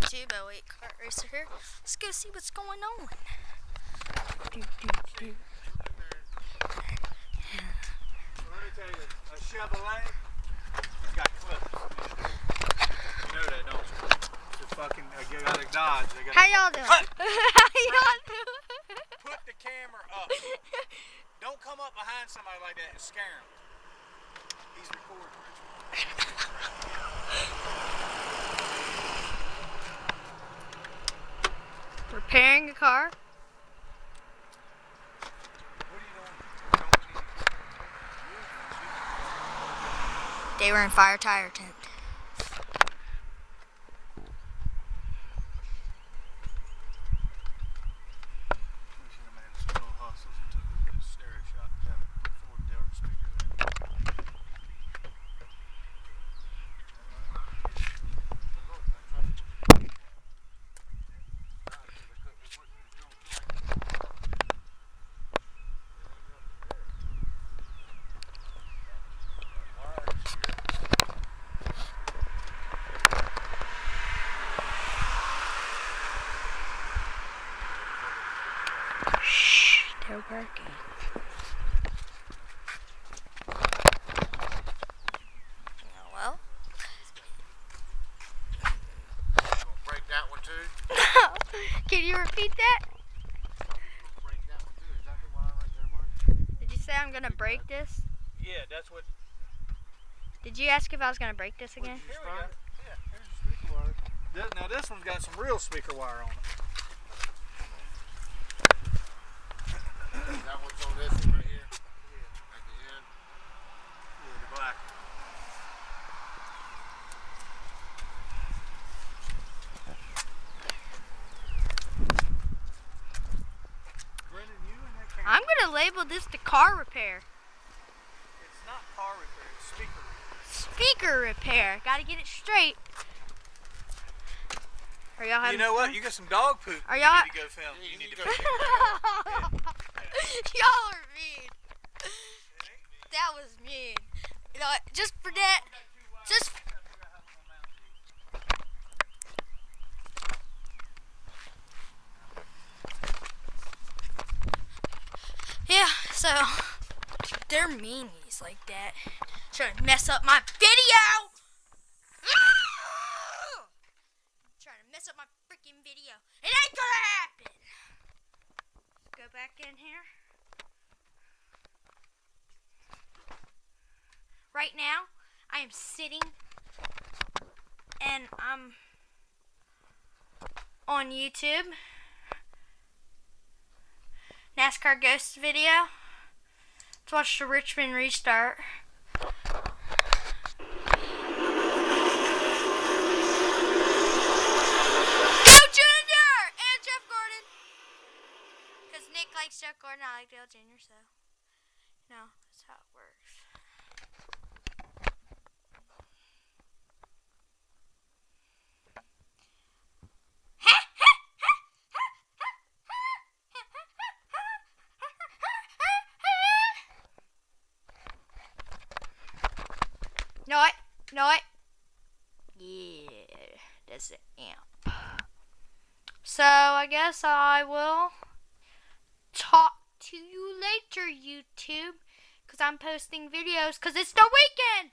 YouTube, L8 Kart Racer here. Let's go see what's going on. So let me tell you, a Chevrolet has got clips. You know that, don't you? It's fucking, they got a Dodge. They got How y'all doing? How y'all doing? Put the camera up. Don't come up behind somebody like that and scare him. He's recording, Richard. Repairing a car. What are you doing? They were in fire tire tent. Shh, they're working. Oh, well. Break that one too? Can you repeat that? Break that one too. Is that the one right there, Mark? Did you say I'm gonna break this? Yeah, that's what. Did you ask if I was gonna break this again? Here we go. Yeah, here's your speaker wire. Now this one's got some real speaker wire on it. Is that what's on this one right here? Yeah. At the end? Yeah, the black. Brennan, you and that camera. I'm gonna label this the car repair. It's not car repair, it's speaker repair. Speaker repair. Gotta get it straight. Are y'all having You know what? fun? You got some dog poop. Are you y'all- need to go film. Yeah, You need to go. film. Y'all are mean. That was mean. You know what? Just for that. Just. Yeah, so they're meanies like that. Trying to mess up my video. Trying to mess up my freaking video. It ain't gonna happen. Go back in here. Right now, I am sitting and I'm on YouTube. NASCAR Ghost video. Let's watch the Richmond restart. Go Junior! And Jeff Gordon. Because Nick likes Jeff Gordon, I like Dale Jr., so no, that's how it works. Know it? Know it? Yeah, that's the amp. So, I guess I will talk to you later, YouTube. Because I'm posting videos because it's the weekend.